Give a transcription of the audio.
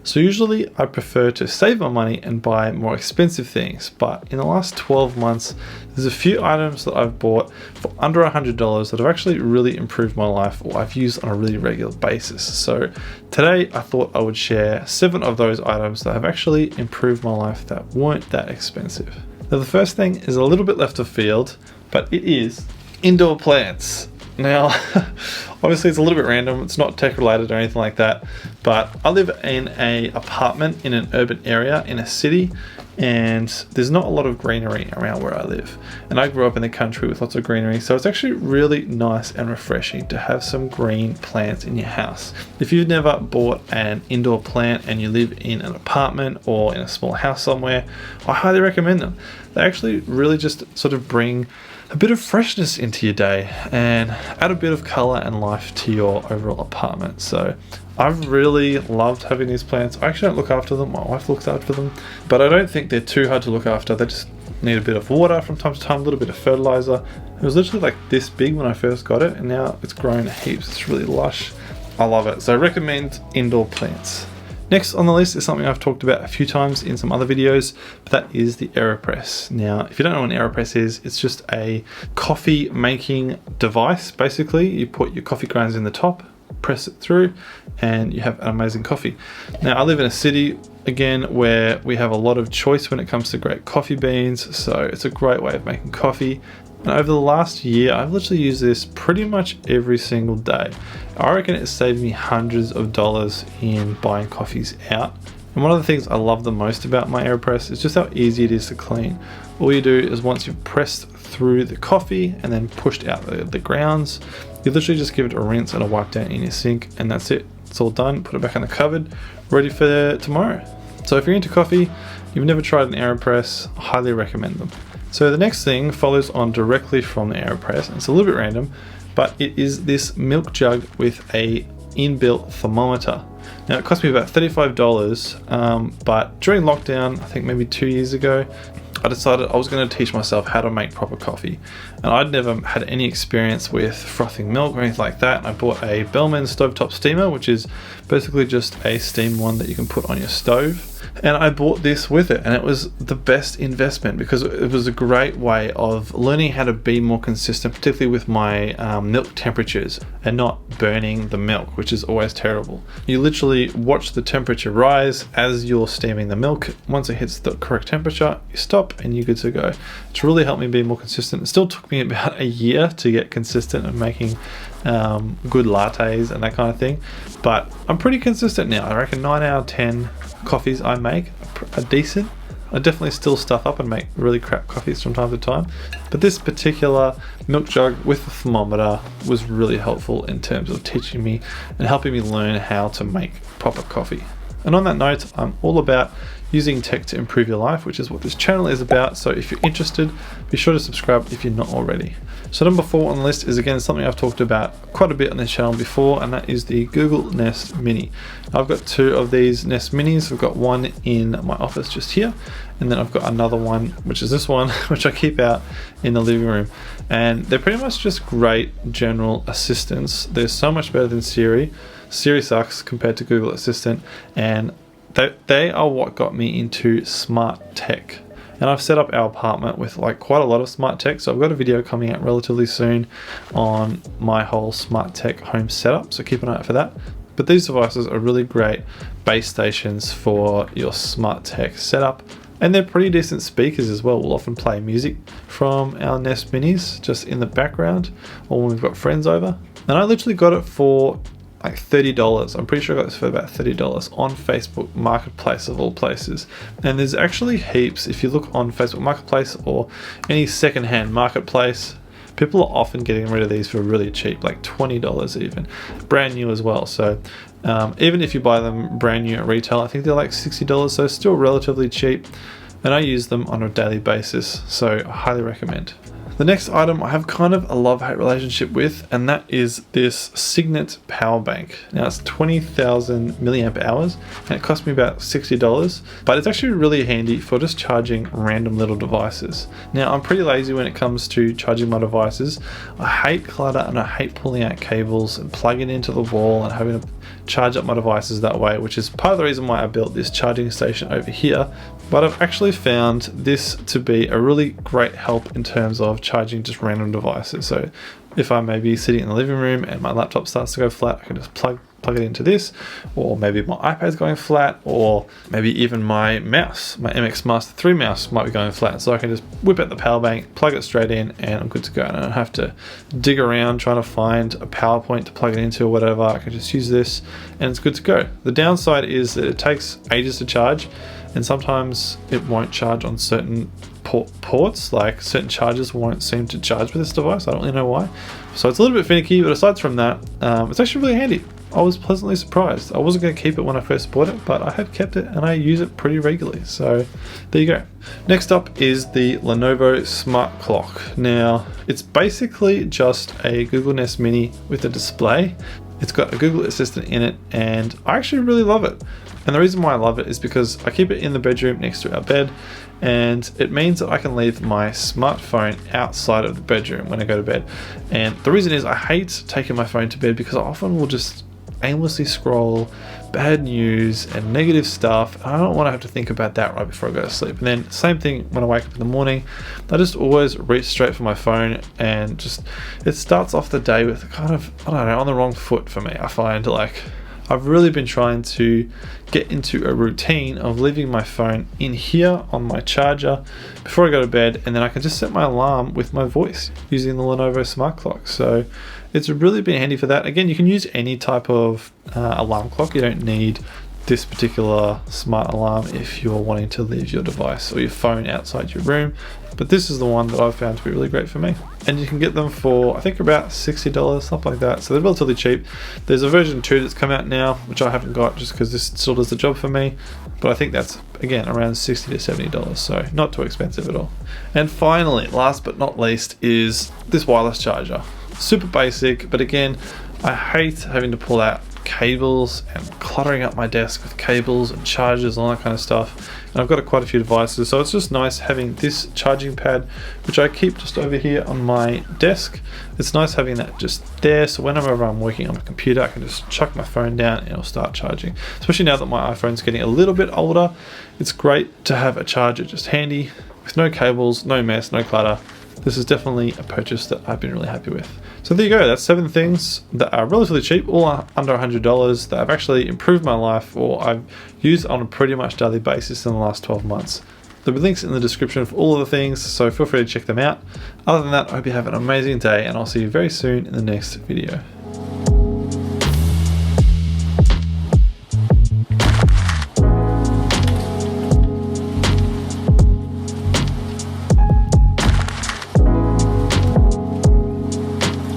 So usually I prefer to save my money and buy more expensive things, but in the last 12 months, there's a few items that I've bought for under $100 that have actually really improved my life, or I've used on a really regular basis. So today I thought I would share 7 of those items that have actually improved my life that weren't that expensive. Now the first thing is a little bit left of field, but it is indoor plants. Now, obviously it's a little bit random, it's not tech related or anything like that, but I live in an apartment in an urban area in a city, and there's not a lot of greenery around where I live. And I grew up in the country with lots of greenery, so it's actually really nice and refreshing to have some green plants in your house. If you've never bought an indoor plant and you live in an apartment or in a small house somewhere, I highly recommend them. They actually really just sort of bring a bit of freshness into your day and add a bit of color and life to your overall apartment. So I've really loved having these plants. I actually don't look after them, my wife looks after them, but I don't think they're too hard to look after. They just need a bit of water from time to time, a little bit of fertilizer. It was literally like this big when I first got it, and now it's grown heaps. It's really lush. I love it. So I recommend indoor plants. Next on the list is something I've talked about a few times in some other videos, but that is the AEROPRESS. Now, if you don't know what an AEROPRESS is, it's just a coffee making device. Basically, you put your coffee grounds in the top, press it through, and you have an amazing coffee. Now, I live in a city, again, where we have a lot of choice when it comes to great coffee beans, so it's a great way of making coffee. And over the last year, I've literally used this pretty much every single day. I reckon it saved me hundreds of dollars in buying coffees out. And one of the things I love the most about my AEROPRESS is just how easy it is to clean. All you do is once you've pressed through the coffee and then pushed out the grounds, you literally just give it a rinse and a wipe down in your sink, and that's it. It's all done. Put it back in the cupboard, ready for tomorrow. So if you're into coffee, you've never tried an AEROPRESS, I highly recommend them. So the next thing follows on directly from the AEROPRESS, and it's a little bit random, but it is this milk jug with a inbuilt thermometer. Now it cost me about $35, but during lockdown, I think maybe 2 years ago, I decided I was going to teach myself how to make proper coffee. And I'd never had any experience with frothing milk or anything like that. And I bought a Bellman stovetop steamer, which is basically just a steam one that you can put on your stove. And I bought this with it, and it was the best investment because it was a great way of learning how to be more consistent, particularly with my milk temperatures and not burning the milk, which is always terrible. You literally watch the temperature rise as you're steaming the milk. Once it hits the correct temperature, you stop and you're good to go. It's really helped me be more consistent. It still took me about a year to get consistent at making good lattes and that kind of thing, but I'm pretty consistent now. I reckon 9 out of 10 coffees I make are decent. I definitely still stuff up and make really crap coffees from time to time, but this particular milk jug with the thermometer was really helpful in terms of teaching me and helping me learn how to make proper coffee. And on that note, I'm all about using tech to improve your life, which is what this channel is about. So if you're interested, be sure to subscribe if you're not already. So number 4 on the list is again something I've talked about quite a bit on this channel before, and that is the Google Nest Mini. I've got 2 of these Nest Minis. I've got one in my office just here, and then I've got another one, which is this one, which I keep out in the living room. And they're pretty much just great general assistants. They're so much better than Siri. Siri sucks compared to Google Assistant, and they are what got me into smart tech. And I've set up our apartment with like quite a lot of smart tech, so I've got a video coming out relatively soon on my whole smart tech home setup, so keep an eye out for that. But these devices are really great base stations for your smart tech setup, and they're pretty decent speakers as well. We'll often play music from our Nest Minis just in the background or when we've got friends over. And I literally got it for like $30. I'm pretty sure I got this for about $30 on Facebook Marketplace of all places. And there's actually heaps. If you look on Facebook Marketplace or any secondhand marketplace, people are often getting rid of these for really cheap, like $20 even, brand new as well. So even if you buy them brand new at retail, I think they're like $60, so still relatively cheap. And I use them on a daily basis, so I highly recommend. The next item I have kind of a love-hate relationship with, and that is this CYGNETT power bank. Now it's 20,000 milliamp hours and it cost me about $60, but it's actually really handy for just charging random little devices. Now I'm pretty lazy when it comes to charging my devices. I hate clutter and I hate pulling out cables and plugging it into the wall and having to charge up my devices that way, which is part of the reason why I built this charging station over here. But I've actually found this to be a really great help in terms of charging just random devices. So if I'm maybe sitting in the living room and my laptop starts to go flat, I can just plug it into this, or maybe my iPad's going flat, or maybe even my mouse, my MX Master 3 mouse might be going flat. So I can just whip out the power bank, plug it straight in, and I'm good to go. And I don't have to dig around trying to find a power point to plug it into or whatever. I can just use this and it's good to go. The downside is that it takes ages to charge, and sometimes it won't charge on certain ports, like certain chargers won't seem to charge with this device. I don't really know why. So it's a little bit finicky, but aside from that, it's actually really handy. I was pleasantly surprised. I wasn't going to keep it when I first bought it, but I have kept it and I use it pretty regularly. So there you go. Next up is the Lenovo Smart Clock. Now it's basically just a Google Nest Mini with a display. It's got a Google Assistant in it and I actually really love it. And the reason why I love it is because I keep it in the bedroom next to our bed, and it means that I can leave my smartphone outside of the bedroom when I go to bed. And the reason is I hate taking my phone to bed because I often will just aimlessly scroll bad news and negative stuff, and I don't want to have to think about that right before I go to sleep. And then same thing when I wake up in the morning, I just always reach straight for my phone, and just it starts off the day with kind of, I don't know, on the wrong foot for me. I find like I've really been trying to get into a routine of leaving my phone in here on my charger before I go to bed, and then I can just set my alarm with my voice using the Lenovo Smart Clock. So it's really been handy for that. Again, you can use any type of alarm clock. You don't need this particular smart alarm if you're wanting to leave your device or your phone outside your room, but this is the one that I've found to be really great for me. And you can get them for, I think, about $60, something like that. So they're relatively cheap. There's a version 2 that's come out now, which I haven't got just because this still does the job for me, but I think that's, again, around $60 to $70, so not too expensive at all. And finally, last but not least, is this wireless charger. Super basic, but again, I hate having to pull out cables and cluttering up my desk with cables and chargers and all that kind of stuff. And I've got quite a few devices, so it's just nice having this charging pad, which I keep just over here on my desk. It's nice having that just there, so whenever I'm working on my computer, I can just chuck my phone down and it'll start charging. Especially now that my iPhone's getting a little bit older, it's great to have a charger just handy with no cables, no mess, no clutter. This is definitely a purchase that I've been really happy with. So there you go, that's 7 things that are relatively cheap, all under $100, that have actually improved my life or I've used on a pretty much daily basis in the last 12 months. There'll be links in the description for all of the things, so feel free to check them out. Other than that, I hope you have an amazing day and I'll see you very soon in the next video.